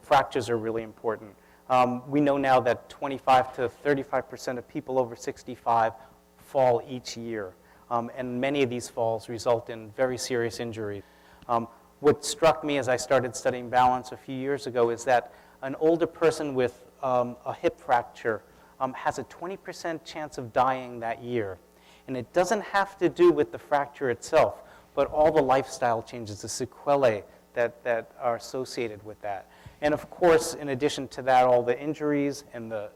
fractures are really important. We know now that 25 to 35% of people over 65 fall each year. And many of these falls result in very serious injuries. What struck me as I started studying balance a few years ago is that an older person with a hip fracture has a 20% chance of dying that year. And it doesn't have to do with the fracture itself, but all the lifestyle changes, the sequelae that are associated with that. And of course, in addition to that, all the injuries and the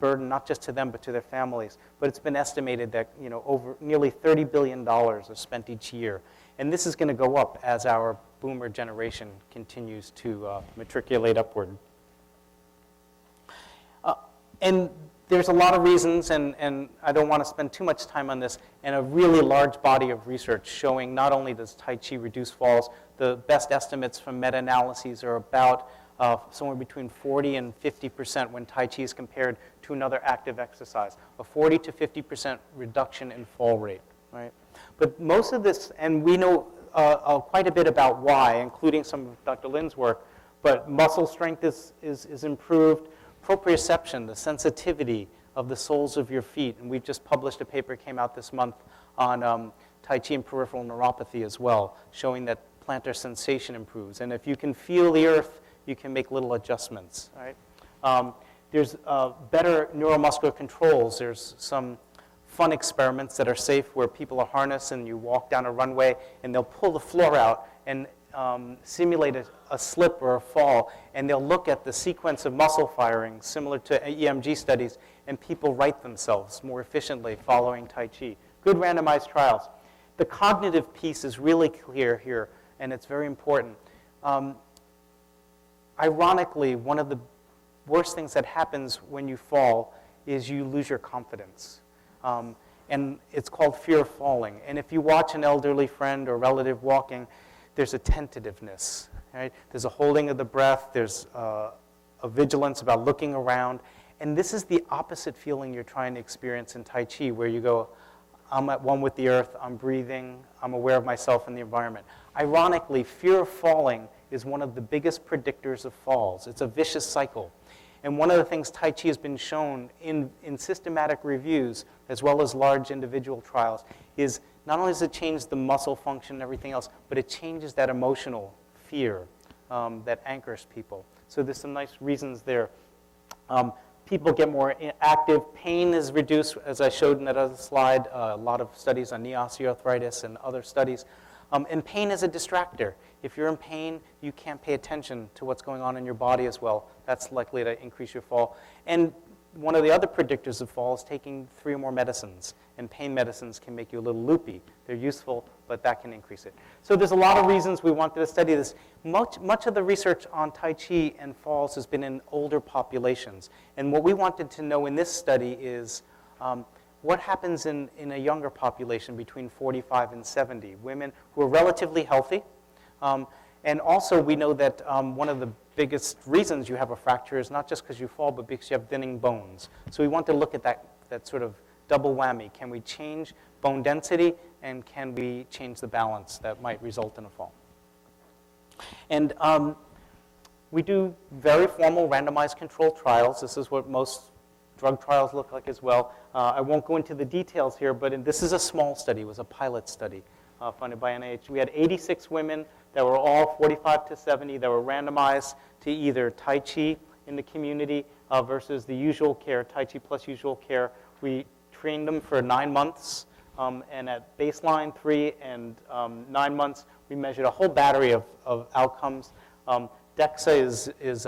burden, not just to them, but to their families. But it's been estimated that over nearly $30 billion are spent each year. And this is going to go up as our boomer generation continues to matriculate upward. And there's a lot of reasons, and I don't want to spend too much time on this, and a really large body of research showing not only does Tai Chi reduce falls, the best estimates from meta-analyses are about somewhere between 40 and 50% when Tai Chi is compared to another active exercise, a 40 to 50% reduction in fall rate, right? But most of this, and we know quite a bit about why, including some of Dr. Lin's work, but muscle strength is improved. Proprioception, the sensitivity of the soles of your feet, and we've just published a paper that came out this month on Tai Chi and peripheral neuropathy as well, showing that plantar sensation improves. And if you can feel the earth, you can make little adjustments, right? There's better neuromuscular controls. There's some fun experiments that are safe where people are harnessed and you walk down a runway and they'll pull the floor out and simulate a slip or a fall, and they'll look at the sequence of muscle firing similar to EMG studies, and people right themselves more efficiently following Tai Chi. Good randomized trials. The cognitive piece is really clear here, and it's very important. Ironically, one of the worst things that happens when you fall is you lose your confidence. And it's called fear of falling. And if you watch an elderly friend or relative walking, there's a tentativeness, right? There's a holding of the breath. There's a vigilance about looking around. And this is the opposite feeling you're trying to experience in Tai Chi, where you go, I'm at one with the earth, I'm breathing, I'm aware of myself and the environment. Ironically, fear of falling is one of the biggest predictors of falls. It's a vicious cycle. And one of the things Tai Chi has been shown in systematic reviews, as well as large individual trials, is not only does it change the muscle function and everything else, but it changes that emotional fear that anchors people. So there's some nice reasons there. People get more active. Pain is reduced, as I showed in that other slide. A lot of studies on knee osteoarthritis and other studies. And pain is a distractor. If you're in pain, you can't pay attention to what's going on in your body as well. That's likely to increase your fall. And one of the other predictors of fall is taking 3 or more medicines. And pain medicines can make you a little loopy. They're useful, but that can increase it. So there's a lot of reasons we wanted to study this. Much of the research on Tai Chi and falls has been in older populations. And what we wanted to know in this study is what happens in a younger population between 45 and 70, women who are relatively healthy. And also we know that one of the biggest reasons you have a fracture is not just because you fall, but because you have thinning bones. So we want to look at that sort of double whammy. Can we change bone density, and can we change the balance that might result in a fall? And we do very formal randomized controlled trials. This is what most drug trials look like as well. I won't go into the details here, but this is a small study. It was a pilot study funded by NIH. We had 86 women that were all 45 to 70 that were randomized to either Tai Chi in the community versus the usual care, Tai Chi plus usual care. We trained them for 9 months, and at baseline 3 and 9 months, we measured a whole battery of outcomes. DEXA is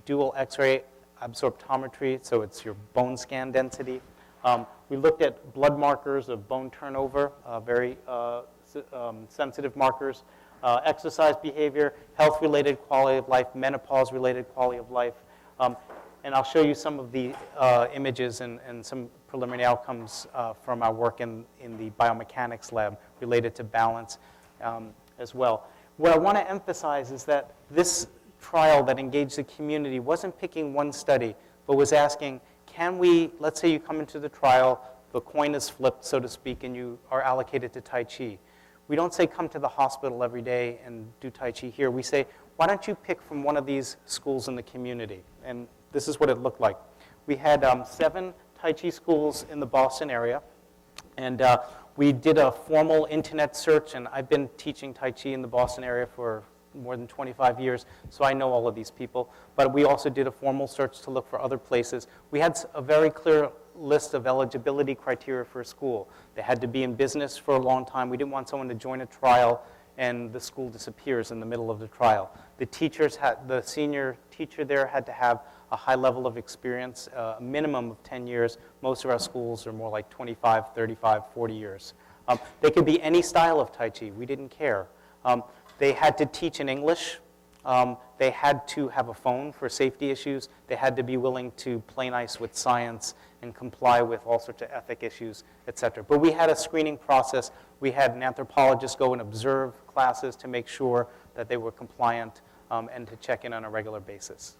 dual X-ray absorptiometry, so it's your bone scan density. We looked at blood markers of bone turnover, very sensitive markers, exercise behavior, health-related quality of life, menopause-related quality of life. And I'll show you some of the images and some preliminary outcomes from our work in the biomechanics lab related to balance as well. What I want to emphasize is that this trial that engaged the community wasn't picking one study, but was asking, can we, let's say you come into the trial, the coin is flipped, so to speak, and you are allocated to Tai Chi. We don't say come to the hospital every day and do Tai Chi here. We say, why don't you pick from one of these schools in the community? And this is what it looked like. We had 7 Tai Chi schools in the Boston area, and we did a formal internet search, and I've been teaching Tai Chi in the Boston area for more than 25 years, so I know all of these people. But we also did a formal search to look for other places. We had a very clear list of eligibility criteria for a school. They had to be in business for a long time. We didn't want someone to join a trial and the school disappears in the middle of the trial. The senior teacher there had to have a high level of experience, a minimum of 10 years. Most of our schools are more like 25, 35, 40 years. They could be any style of Tai Chi. We didn't care. They had to teach in English. They had to have a phone for safety issues. They had to be willing to play nice with science and comply with all sorts of ethic issues, et cetera. But we had a screening process. We had an anthropologist go and observe classes to make sure that they were compliant and to check in on a regular basis.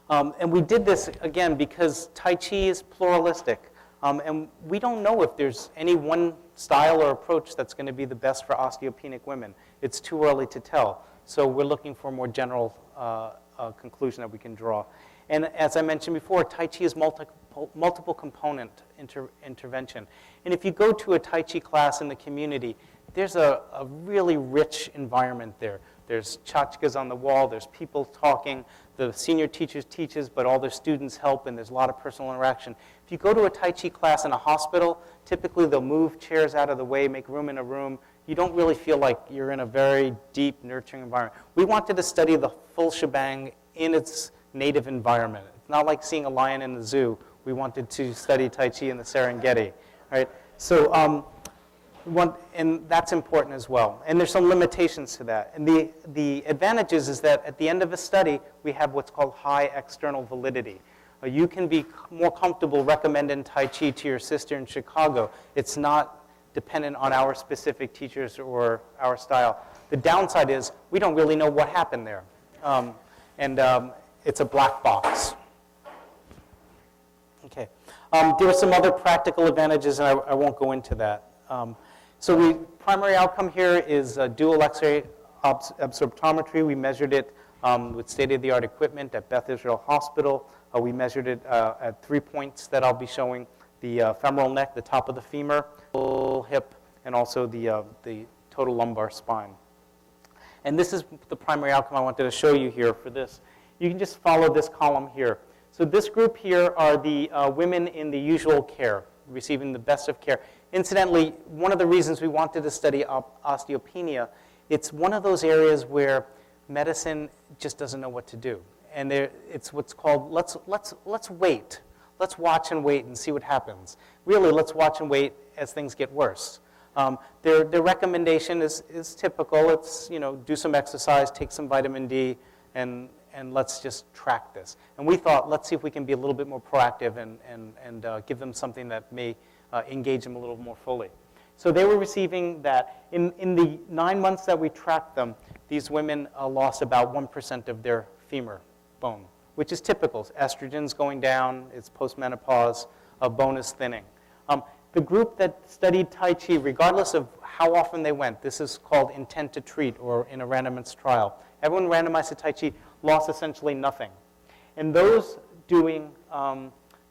Okay. And we did this, again, because Tai Chi is pluralistic. And we don't know if there's any one style or approach that's going to be the best for osteopenic women. It's too early to tell. So we're looking for a more general conclusion that we can draw. And as I mentioned before, Tai Chi is multiple component intervention. And if you go to a Tai Chi class in the community, there's a really rich environment there. There's tchotchkes on the wall, there's people talking, the senior teachers teaches, but all their students help, and there's a lot of personal interaction. If you go to a Tai Chi class in a hospital, typically they'll move chairs out of the way, make room in a room. You don't really feel like you're in a very deep, nurturing environment. We wanted to study the full shebang in its native environment. It's not like seeing a lion in the zoo. We wanted to study Tai Chi in the Serengeti, right? So, and that's important as well. And there's some limitations to that. And the advantages is that at the end of a study, we have what's called high external validity. You can be more comfortable recommending Tai Chi to your sister in Chicago. It's not dependent on our specific teachers or our style. The downside is we don't really know what happened there. It's a black box. Okay. There are some other practical advantages, and I won't go into that. So primary outcome here is dual X-ray absorptiometry. We measured it with state-of-the-art equipment at Beth Israel Hospital. We measured it at 3 points that I'll be showing: the femoral neck, the top of the femur, hip, and also the total lumbar spine. And this is the primary outcome I wanted to show you here for this. You can just follow this column here. So this group here are the women in the usual care, receiving the best of care. Incidentally, one of the reasons we wanted to study osteopenia, it's one of those areas where medicine just doesn't know what to do. And it's what's called, let's wait. Let's watch and wait and see what happens. Really, let's watch and wait as things get worse. Their recommendation is typical. It's, do some exercise, take some vitamin D, and let's just track this. And we thought, let's see if we can be a little bit more proactive and give them something that may engage them a little more fully. So they were receiving that. In the 9 months that we tracked them, these women lost about 1% of their femur bone, which is typical. Estrogen's going down, it's postmenopause, bone is thinning. The group that studied Tai Chi, regardless of how often they went, this is called intent to treat or in a randomized trial. Everyone randomized to Tai Chi lost essentially nothing. And those doing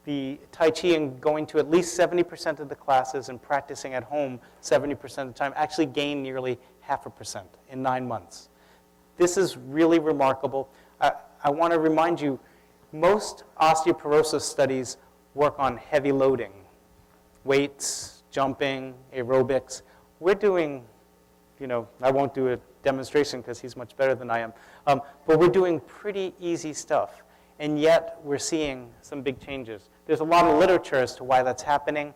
the Tai Chi and going to at least 70% of the classes and practicing at home 70% of the time actually gained nearly 0.5% in 9 months. This is really remarkable. I want to remind you, most osteoporosis studies work on heavy loading, weights, jumping, aerobics. We're doing, I won't do a demonstration because he's much better than I am, but we're doing pretty easy stuff. And yet, we're seeing some big changes. There's a lot of literature as to why that's happening.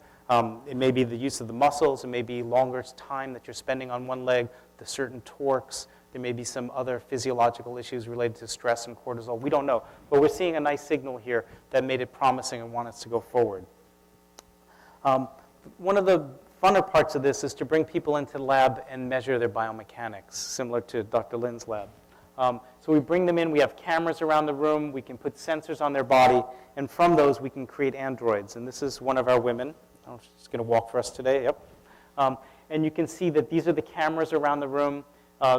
It may be the use of the muscles. It may be longer time that you're spending on one leg, the certain torques. There may be some other physiological issues related to stress and cortisol. We don't know. But we're seeing a nice signal here that made it promising and want us to go forward. One of the funner parts of this is to bring people into the lab and measure their biomechanics, similar to Dr. Lin's lab. So we bring them in, we have cameras around the room, we can put sensors on their body, and from those we can create androids. And this is one of our women. Oh, she's going to walk for us today, yep. And you can see that these are the cameras around the room.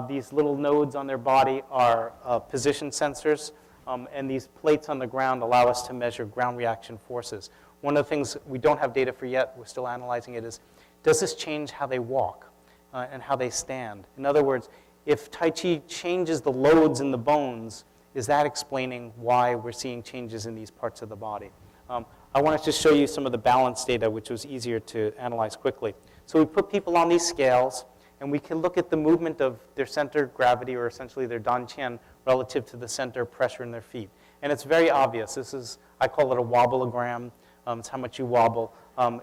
These little nodes on their body are position sensors, and these plates on the ground allow us to measure ground reaction forces. One of the things we don't have data for yet, we're still analyzing it, is does this change how they walk and how they stand? In other words, if Tai Chi changes the loads in the bones, is that explaining why we're seeing changes in these parts of the body? I wanted to show you some of the balance data, which was easier to analyze quickly. So we put people on these scales, and we can look at the movement of their center of gravity, or essentially their danqian, relative to the center of pressure in their feet. And it's very obvious. This is, I call it a wobbleogram. It's how much you wobble.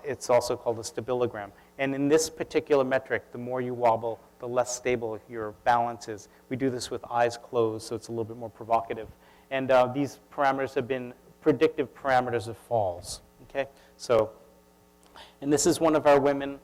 It's also called a stabilogram. And in this particular metric, the more you wobble, the less stable your balance is. We do this with eyes closed, so it's a little bit more provocative. And these parameters have been predictive parameters of falls. Okay, so, and this is one of our women.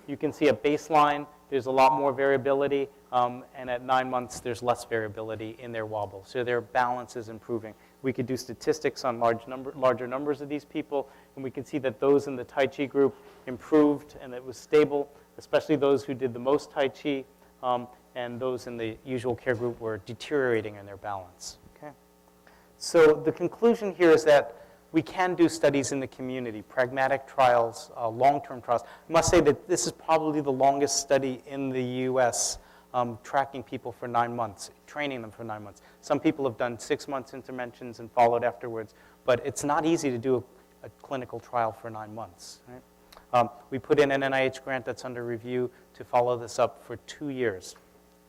You can see at baseline, there's a lot more variability, and at 9 months, there's less variability in their wobble. So their balance is improving. We could do statistics on larger numbers of these people, and we can see that those in the Tai Chi group improved, and it was stable, especially those who did the most Tai Chi, and those in the usual care group were deteriorating in their balance. Okay? So the conclusion here is that we can do studies in the community, pragmatic trials, long-term trials. I must say that this is probably the longest study in the US, tracking people for 9 months, training them for 9 months. Some people have done 6 months interventions and followed afterwards, but it's not easy to do a clinical trial for 9 months. Right? We put in an NIH grant that's under review to follow this up for 2 years,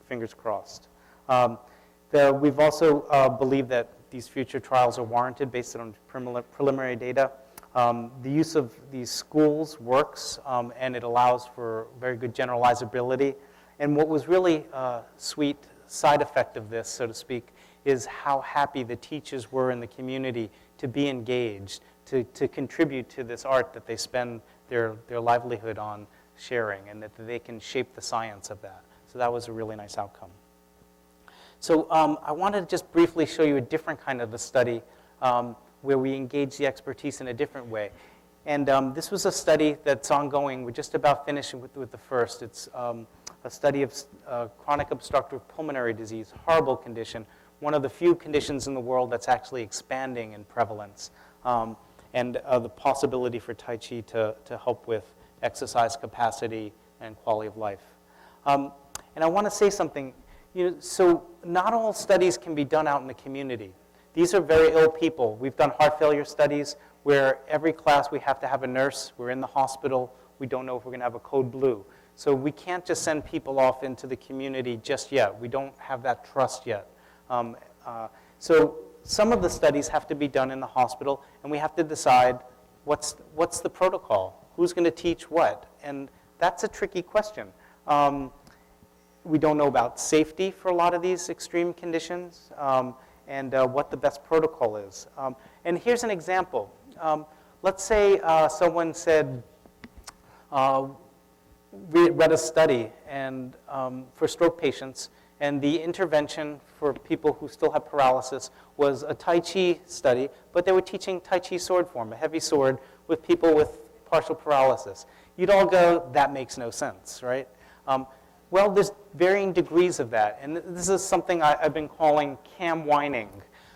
fingers crossed. We've also believed that these future trials are warranted based on preliminary data. The use of these schools works, and it allows for very good generalizability. And what was really a sweet side effect of this, so to speak, is how happy the teachers were in the community to be engaged, to contribute to this art that they spend their livelihood on sharing, and that they can shape the science of that. So that was a really nice outcome. So I wanted to just briefly show you a different kind of a study where we engage the expertise in a different way. And this was a study that's ongoing. We're just about finishing with the first. It's a study of chronic obstructive pulmonary disease, horrible condition, one of the few conditions in the world that's actually expanding in prevalence, and the possibility for Tai Chi to help with exercise capacity and quality of life. And I want to say something. So not all studies can be done out in the community. These are very ill people. We've done heart failure studies where every class we have to have a nurse. We're in the hospital. We don't know if we're going to have a code blue. So we can't just send people off into the community just yet. We don't have that trust yet. So some of the studies have to be done in the hospital, and we have to decide what's the protocol? Who's going to teach what? And that's a tricky question. We don't know about safety for a lot of these extreme conditions, and what the best protocol is. And here's an example. Let's say someone said, read a study and for stroke patients, and the intervention for people who still have paralysis was a Tai Chi study, but they were teaching Tai Chi sword form, a heavy sword, with people with partial paralysis. You'd all go, that makes no sense, right? Well, there's varying degrees of that, and this is something I've been calling cam whining.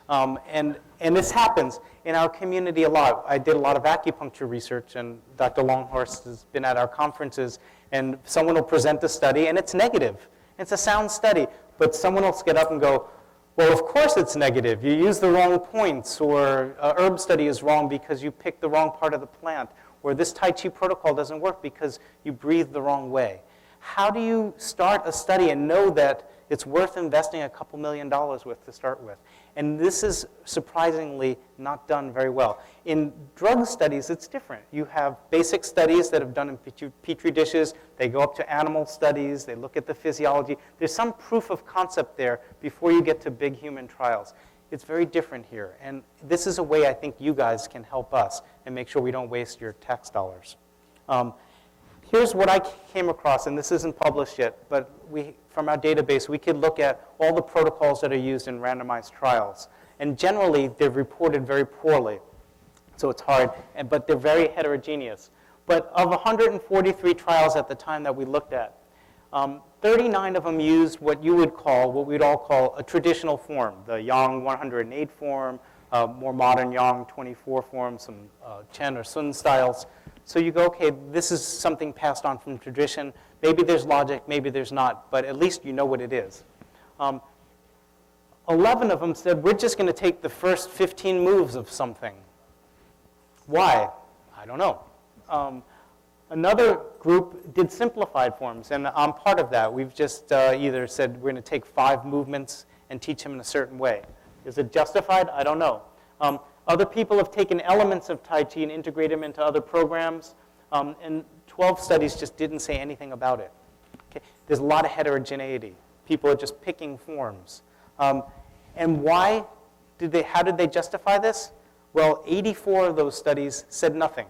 And this happens in our community a lot. I did a lot of acupuncture research, and Dr. Longhorst has been at our conferences, and someone will present a study, and it's negative. It's a sound study, but someone will get up and go, well, of course it's negative. You use the wrong points, or a herb study is wrong because you picked the wrong part of the plant, or this Tai Chi protocol doesn't work because you breathe the wrong way. How do you start a study and know that it's worth investing a couple $1 million with to start with? And this is surprisingly not done very well. In drug studies, it's different. You have basic studies that have done in petri dishes. They go up to animal studies. They look at the physiology. There's some proof of concept there before you get to big human trials. It's very different here. And this is a way I think you guys can help us and make sure we don't waste your tax dollars. Here's what I came across, and this isn't published yet, but from our database, we could look at all the protocols that are used in randomized trials. And generally, they're reported very poorly, so it's hard, but they're very heterogeneous. But of 143 trials at the time that we looked at, 39 of them used what we'd all call a traditional form, the Yang 108 form, more modern Yang 24 form, some Chen or Sun styles. So you go, okay, this is something passed on from tradition. Maybe there's logic, maybe there's not, but at least you know what it is. 11 of them said, we're just going to take the first 15 moves of something. Why? I don't know. Another group did simplified forms, and I'm part of that. We've just either said we're going to take 5 movements and teach them in a certain way. Is it justified? I don't know. Other people have taken elements of Tai Chi and integrated them into other programs, and 12 studies just didn't say anything about it. Okay? There's a lot of heterogeneity. People are just picking forms. And how did they justify this? Well, 84 of those studies said nothing.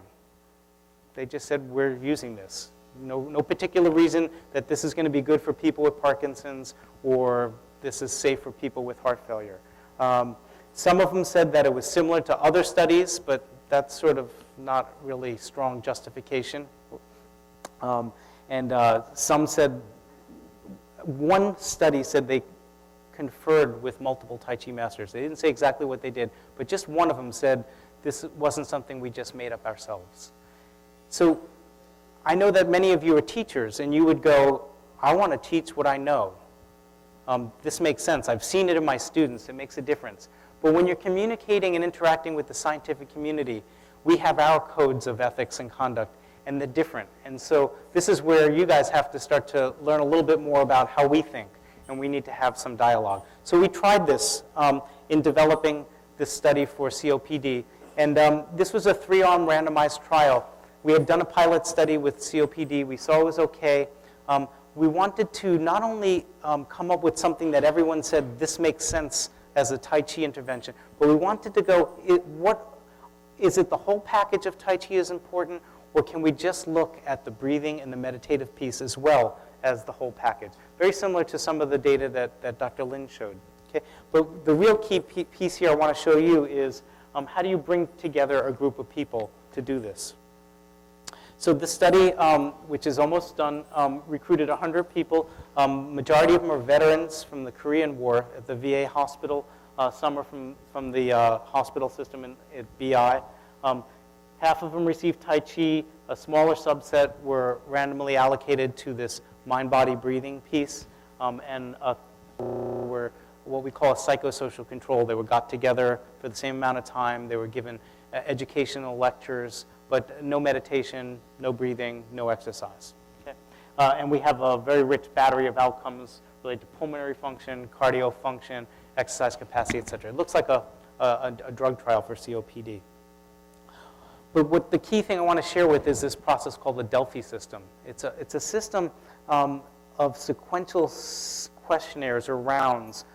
They just said, we're using this. No particular reason that this is going to be good for people with Parkinson's or this is safe for people with heart failure. Some of them said that it was similar to other studies, but that's sort of not really strong justification. Some said, one study said they conferred with multiple Tai Chi masters. They didn't say exactly what they did, but just one of them said this wasn't something we just made up ourselves. So I know that many of you are teachers, and you would go, I want to teach what I know. This makes sense. I've seen it in my students. It makes a difference. But when you're communicating and interacting with the scientific community, we have our codes of ethics and conduct, and they're different. And so this is where you guys have to start to learn a little bit more about how we think, and we need to have some dialogue. So we tried this in developing this study for COPD, and this was a 3-arm randomized trial. We had done a pilot study with COPD. We saw it was okay. We wanted to not only come up with something that everyone said, this makes sense as a Tai Chi intervention, but we wanted to go, is it the whole package of Tai Chi is important, or can we just look at the breathing and the meditative piece as well as the whole package? Very similar to some of the data that Dr. Lin showed. Okay? But the real key piece here I want to show you is how do you bring together a group of people to do this? So the study, which is almost done, recruited 100 people. Majority of them are veterans from the Korean War at the VA hospital. Some are from the hospital system at BI. Half of them received Tai Chi. A smaller subset were randomly allocated to this mind-body breathing piece, and were what we call a psychosocial control. They were got together for the same amount of time. They were given educational lectures, but no meditation, no breathing, no exercise. Okay? And we have a very rich battery of outcomes related to pulmonary function, cardio function, exercise capacity, et cetera. It looks like a drug trial for COPD. But what the key thing I want to share with is this process called the Delfy System. It's a system of sequential questionnaires or rounds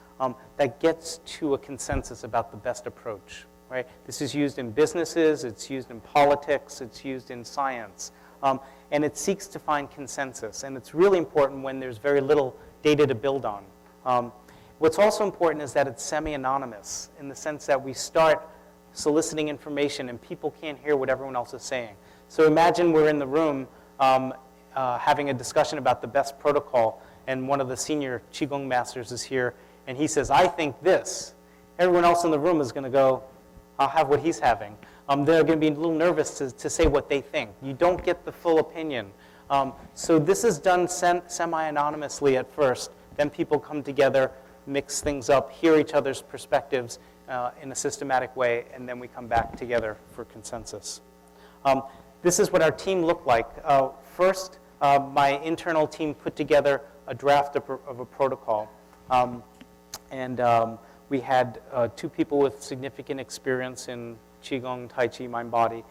that gets to a consensus about the best approach. Right? This is used in businesses, it's used in politics, it's used in science, and it seeks to find consensus. And it's really important when there's very little data to build on. What's also important is that it's semi-anonymous in the sense that we start soliciting information and people can't hear what everyone else is saying. So imagine we're in the room having a discussion about the best protocol, and one of the senior Qigong masters is here, and he says, I think this. Everyone else in the room is going to go, I'll have what he's having. They're going to be a little nervous to say what they think. You don't get the full opinion. So this is done semi-anonymously at first. Then people come together, mix things up, hear each other's perspectives in a systematic way, and then we come back together for consensus. This is what our team looked like. First, my internal team put together a draft of a protocol. We had 2 people with significant experience in Qigong, Tai Chi, mind-body,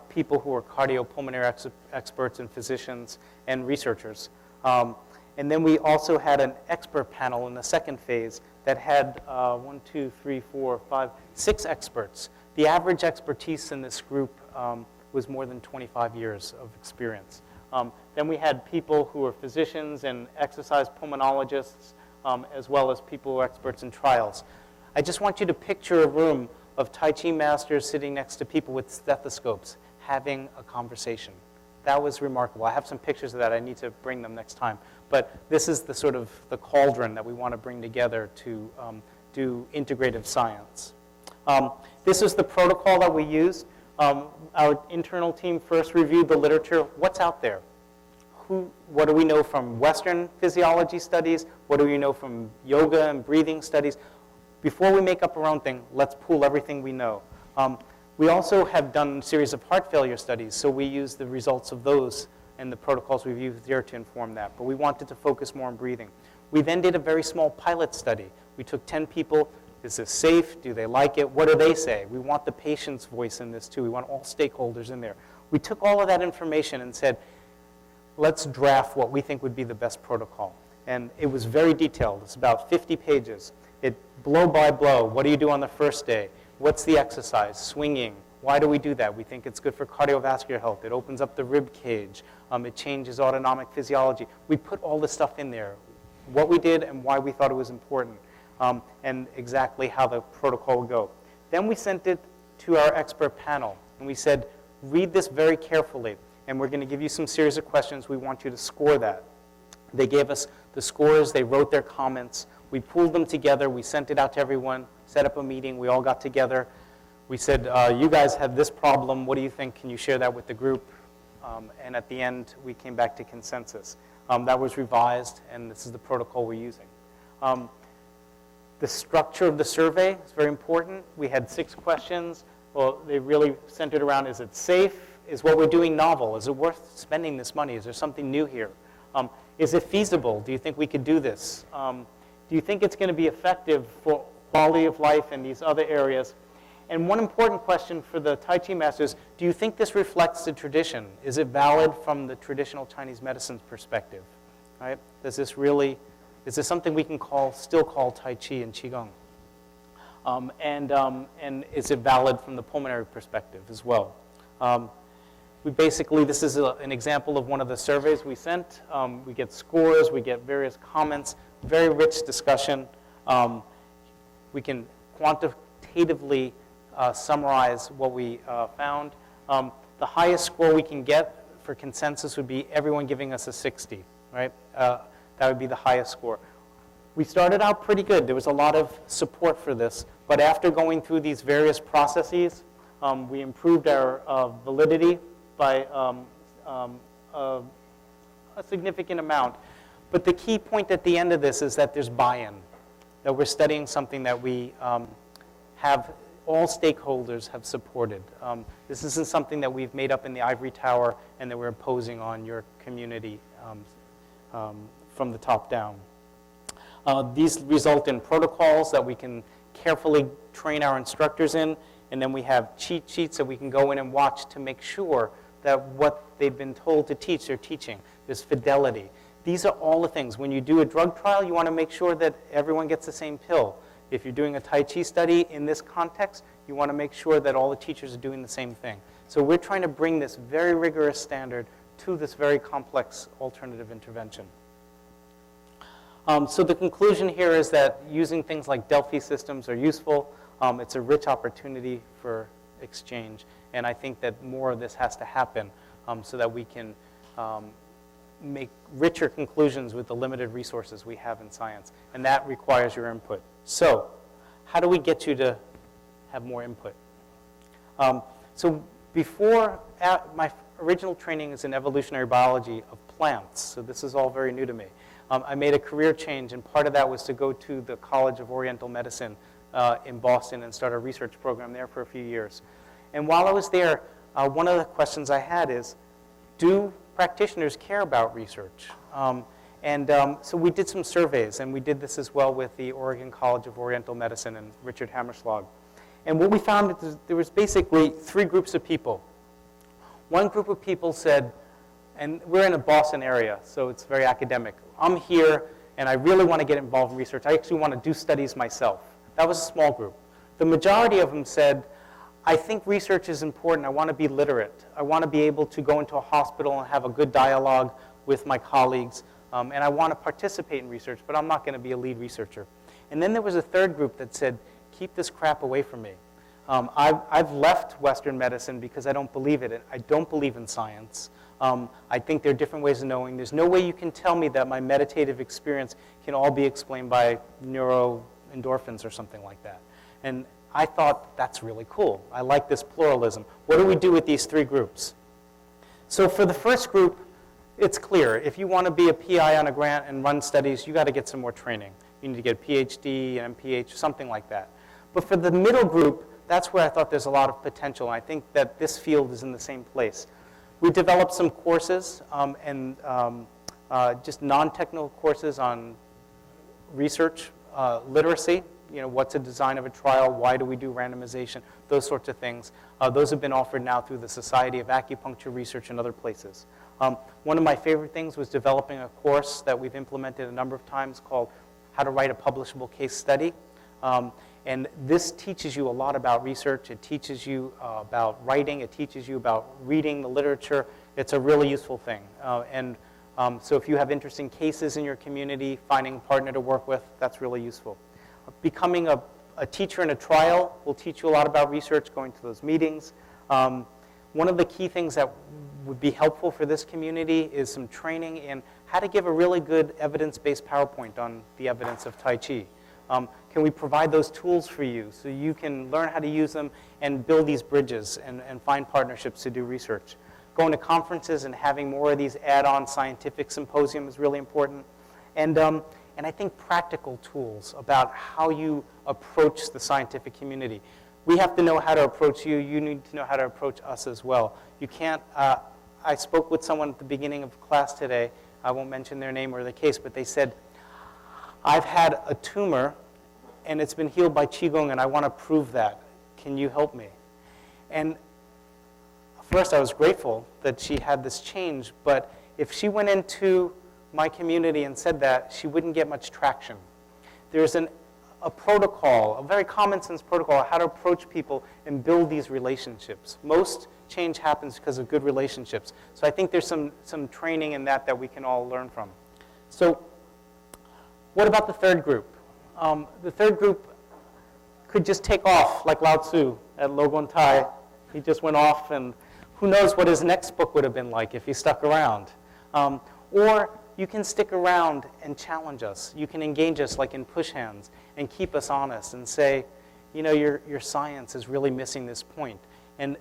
people who are cardiopulmonary experts and physicians and researchers. And then we also had an expert panel in the second phase that had 6 experts. The average expertise in this group was more than 25 years of experience. Then we had people who were physicians and exercise pulmonologists, as well as people who are experts in trials. I just want you to picture a room of Tai Chi masters sitting next to people with stethoscopes having a conversation. That was remarkable. I have some pictures of that. I need to bring them next time. But this is the sort of the cauldron that we want to bring together to do integrative science. This is the protocol that we use. Our internal team first reviewed the literature. What's out there? What do we know from Western physiology studies? What do we know from yoga and breathing studies? Before we make up our own thing, let's pool everything we know. We also have done a series of heart failure studies, so we use the results of those and the protocols we've used there to inform that. But we wanted to focus more on breathing. We then did a very small pilot study. We took 10 people. Is this safe? Do they like it? What do they say? We want the patient's voice in this too. We want all stakeholders in there. We took all of that information and said, let's draft what we think would be the best protocol. And it was very detailed. It's about 50 pages. It blow by blow. What do you do on the first day? What's the exercise? Swinging. Why do we do that? We think it's good for cardiovascular health. It opens up the rib cage. It changes autonomic physiology. We put all this stuff in there, what we did and why we thought it was important, and exactly how the protocol would go. Then we sent it to our expert panel, and we said, read this very carefully, and we're going to give you some series of questions. We want you to score that. They gave us the scores. They wrote their comments. We pooled them together. We sent it out to everyone, set up a meeting. We all got together. We said, you guys have this problem. What do you think? Can you share that with the group? And at the end, we came back to consensus. That was revised, and this is the protocol we're using. The structure of the survey is very important. We had 6 questions. Well, they really centered around, is it safe? Is what we're doing novel? Is it worth spending this money? Is there something new here? Is it feasible? Do you think we could do this? Do you think it's going to be effective for quality of life and these other areas? And one important question for the Tai Chi masters, do you think this reflects the tradition? Is it valid from the traditional Chinese medicine perspective? Right? Is this something we can still call Tai Chi and Qigong? And is it valid from the pulmonary perspective as well? This is an example of one of the surveys we sent. We get scores, we get various comments, very rich discussion. We can quantitatively summarize what we found. The highest score we can get for consensus would be everyone giving us a 60, right? That would be the highest score. We started out pretty good. There was a lot of support for this, but after going through these various processes, we improved our validity by a significant amount. But the key point at the end of this is that there's buy-in, that we're studying something that we have all stakeholders have supported. This isn't something that we've made up in the ivory tower and that we're imposing on your community from the top down. These result in protocols that we can carefully train our instructors in, and then we have cheat sheets that we can go in and watch to make sure that what they've been told to teach, they're teaching. There's fidelity. These are all the things. When you do a drug trial, you want to make sure that everyone gets the same pill. If you're doing a Tai Chi study in this context, you want to make sure that all the teachers are doing the same thing. So we're trying to bring this very rigorous standard to this very complex alternative intervention. So the conclusion here is that using things like Delfy systems are useful. It's a rich opportunity for exchange. And I think that more of this has to happen so that we can make richer conclusions with the limited resources we have in science. And that requires your input. So how do we get you to have more input? So my original training is in evolutionary biology of plants. So this is all very new to me. I made a career change, and part of that was to go to the College of Oriental Medicine in Boston and start a research program there for a few years. And while I was there, one of the questions I had is, do practitioners care about research? So we did some surveys, and we did this as well with the Oregon College of Oriental Medicine and Richard Hammerschlag. And what we found is there was basically 3 groups of people. One group of people said, and we're in a Boston area, so it's very academic. I'm here, and I really want to get involved in research. I actually want to do studies myself. That was a small group. The majority of them said, I think research is important. I want to be literate. I want to be able to go into a hospital and have a good dialogue with my colleagues. And I want to participate in research, but I'm not going to be a lead researcher. And then there was a third group that said, keep this crap away from me. I've left Western medicine because I don't believe in it. I don't believe in science. I think there are different ways of knowing. There's no way you can tell me that my meditative experience can all be explained by neuroendorphins or something like that. And I thought, that's really cool. I like this pluralism. What do we do with these three groups? So for the first group, it's clear. If you want to be a PI on a grant and run studies, you got to get some more training. You need to get a Ph.D., an MPH, something like that. But for the middle group, that's where I thought there's a lot of potential. I think that this field is in the same place. We developed some courses and just non-technical courses on research, literacy, what's the design of a trial, why do we do randomization, those sorts of things. Those have been offered now through the Society of Acupuncture Research and other places. One of my favorite things was developing a course that we've implemented a number of times called How to Write a Publishable Case Study. And this teaches you a lot about research. It teaches you about writing. It teaches you about reading the literature. It's a really useful thing. So if you have interesting cases in your community, finding a partner to work with, that's really useful. Becoming a teacher in a trial will teach you a lot about research, going to those meetings. One of the key things that would be helpful for this community is some training in how to give a really good evidence-based PowerPoint on the evidence of Tai Chi. Can we provide those tools for you so you can learn how to use them and build these bridges and find partnerships to do research? Going to conferences and having more of these add-on scientific symposiums is really important. And I think practical tools about how you approach the scientific community. We have to know how to approach you. You need to know how to approach us as well. You can't, I spoke with someone at the beginning of class today. I won't mention their name or their case, but they said, I've had a tumor and it's been healed by Qigong and I want to prove that. Can you help me? And first I was grateful that she had this change, but if she went into my community and said that, she wouldn't get much traction. There's a protocol, a very common sense protocol, how to approach people and build these relationships. Most change happens because of good relationships. So I think there's some training in that we can all learn from. So what about the third group? The third group could just take off like Lao Tzu at Logon Tai. He just went off, and who knows what his next book would have been like if he stuck around. Or you can stick around and challenge us. You can engage us like in push hands and keep us honest and say, your science is really missing this point. And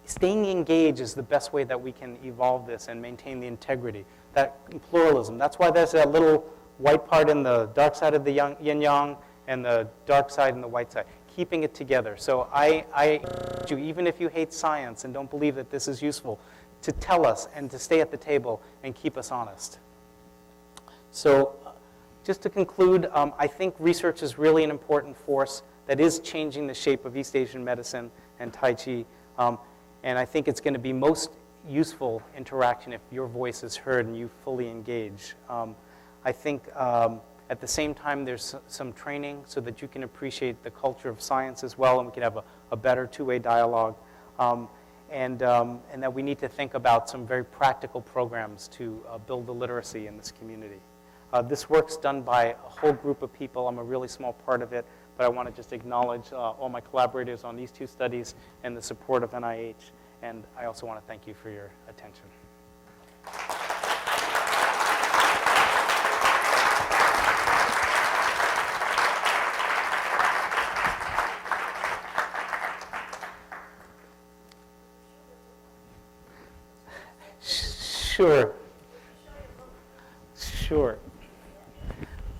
staying engaged is the best way that we can evolve this and maintain the integrity, that pluralism. That's why there's that little white part in the dark side of the yin-yang and the dark side and the white side, keeping it together. So I urge you, even if you hate science and don't believe that this is useful, to tell us and to stay at the table and keep us honest. So just to conclude, I think research is really an important force that is changing the shape of East Asian medicine and Tai Chi. And I think it's going to be most useful interaction if your voice is heard and you fully engage. I think at the same time there's some training so that you can appreciate the culture of science as well, and we can have a better two-way dialogue. And that we need to think about some very practical programs to build the literacy in this community. This work's done by a whole group of people. I'm a really small part of it, but I want to just acknowledge all my collaborators on these two studies and the support of NIH. And I also want to thank you for your attention. Sure.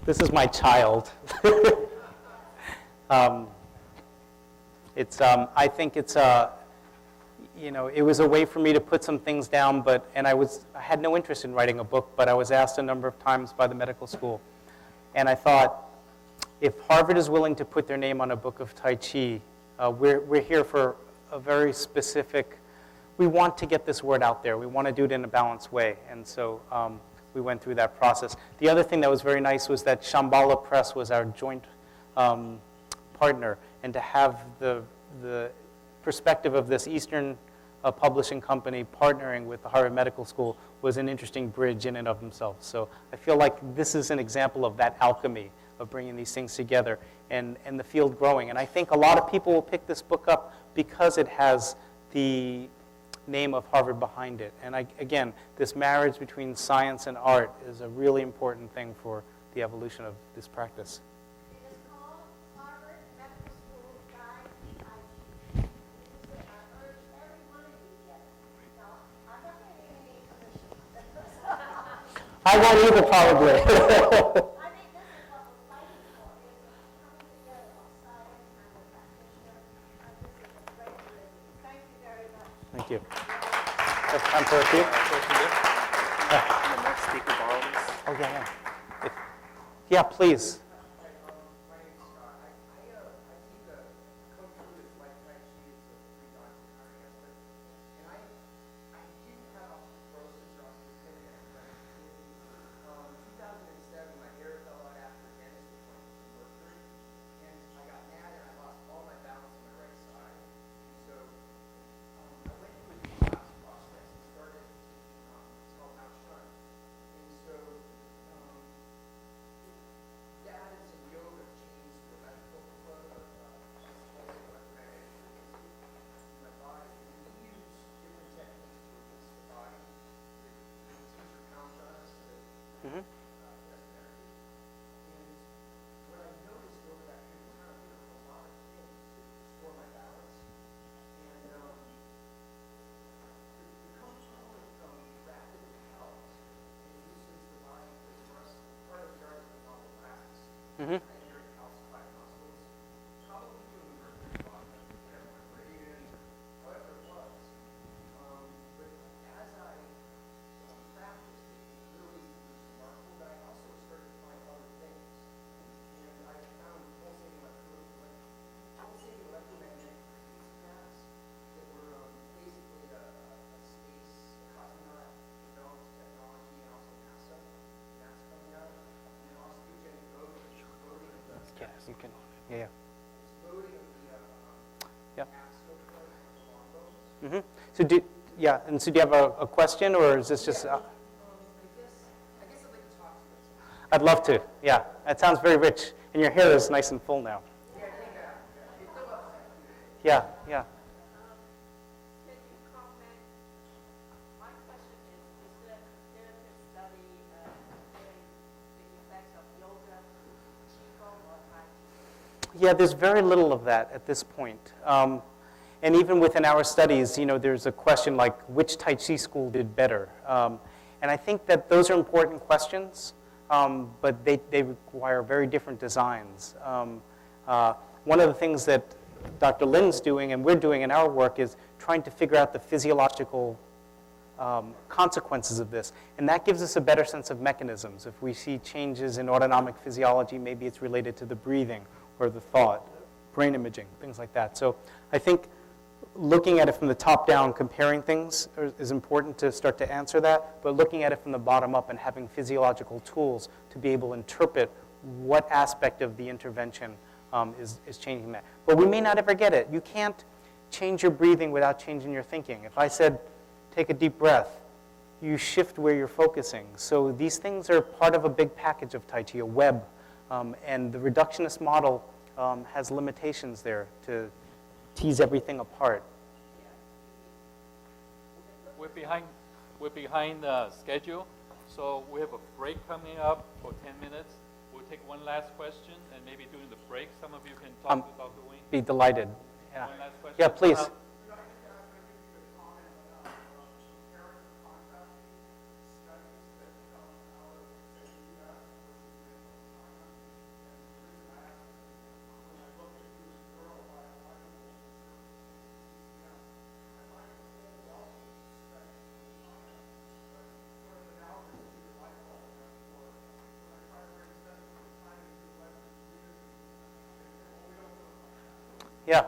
This is my child. I think it's it was a way for me to put some things down, and I had no interest in writing a book, but I was asked a number of times by the medical school. And I thought, if Harvard is willing to put their name on a book of Tai Chi, we're here for a very specific, we want to get this word out there. We want to do it in a balanced way. And so we went through that process. The other thing that was very nice was that Shambhala Press was our joint partner, and to have the perspective of this Eastern publishing company partnering with the Harvard Medical School was an interesting bridge in and of themselves. So I feel like this is an example of that alchemy of bringing these things together and the field growing. And I think a lot of people will pick this book up because it has the name of Harvard behind it. And again, this marriage between science and art is a really important thing for the evolution of this practice. It is called Harvard Medical School Guide to Tai Chi. I urge every one of you to get it. Now, I'm not going to give any commission. I won't either, probably. I think this is what we're fighting for, is coming together of science and the practitioner. This is a great religion. Thank you very much. Thank you. Have time for a few? The next speaker borrow this. Oh, yeah. Yeah, please. My name is Scott. I think the Kung Fu is like Tai Chi, it's a three-dimensional answer. And I didn't have osteoporosis or osteopenia, but in 2007, my hair fell out after a dentist appointment from Mercury, and I got mad and I lost all my balance on my right side. And so I went through a detox process and started, it's called Mao Shun. And so that and some yoga changed the electrical flow of electromagnetic frequencies in my body. And we use different techniques to release the body. The teacher counts on us to Mm-hmm. rest energy. And what I noticed over that period of time, there were a lot of things to restore my balance. And the Kung Fu rapidly helps and loosens the body because part of the art is the relax. Mm-hmm. I hear it calcify muscles. Probably doing Mercury block, whatever my meridian, however it was. But as I practiced, it really was remarkable. But I also started to find other things. And I found pulsating electromagnetic frequency paths that were basically a space, a cosmonaut developed technology, and also NASA. That's coming out. And then osteogenic loading of the Yeah, you can. Yeah, loading of the yeah. axial plate of the long bones. Mm-hmm. So do you have a question, or is this just? I guess I'd like to talk to you. I'd love to. Yeah, that sounds very rich, and your hair is nice and full now. Yeah, yeah. Can you comment? My question is there therapist study doing the effects of yoga, Qigong, or Tai Chi? Yeah, there's very little of that at this point. And even within our studies, there's a question like, which Tai Chi school did better? And I think that those are important questions, but they require very different designs. One of the things that Dr. Lin's doing and we're doing in our work is trying to figure out the physiological consequences of this. And that gives us a better sense of mechanisms. If we see changes in autonomic physiology, maybe it's related to the breathing or the thought, brain imaging, things like that. So I think looking at it from the top down, comparing things is important to start to answer that, but looking at it from the bottom up and having physiological tools to be able to interpret what aspect of the intervention is changing that. But we may not ever get it. You can't change your breathing without changing your thinking. If I said, take a deep breath, you shift where you're focusing. So these things are part of a big package of Tai Chi, a web. And the reductionist model has limitations there to tease everything apart. We're behind schedule, so we have a break coming up for 10 minutes. We'll take one last question, and maybe during the break, some of you can talk to Dr. Wing. Be delighted. Yeah. One last question. Yeah, please. Yeah,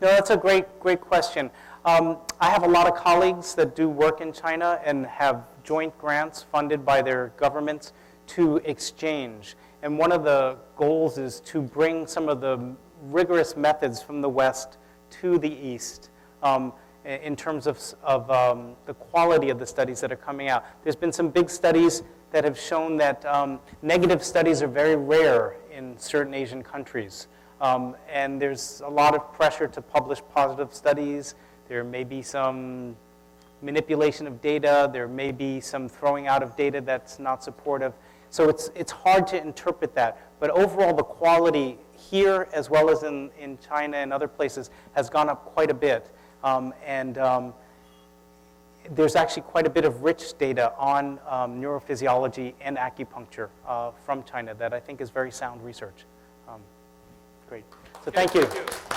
no, that's a great question. I have a lot of colleagues that do work in China and have joint grants funded by their governments to exchange. And one of the goals is to bring some of the rigorous methods from the West to the East in terms of the quality of the studies that are coming out. There's been some big studies that have shown that negative studies are very rare in certain Asian countries. And there's a lot of pressure to publish positive studies. There may be some manipulation of data. There may be some throwing out of data that's not supportive. So it's hard to interpret that. But overall, the quality here, as well as in China and other places, has gone up quite a bit. There's actually quite a bit of rich data on neurophysiology and acupuncture from China that I think is very sound research. Great. So thank you. Thank you.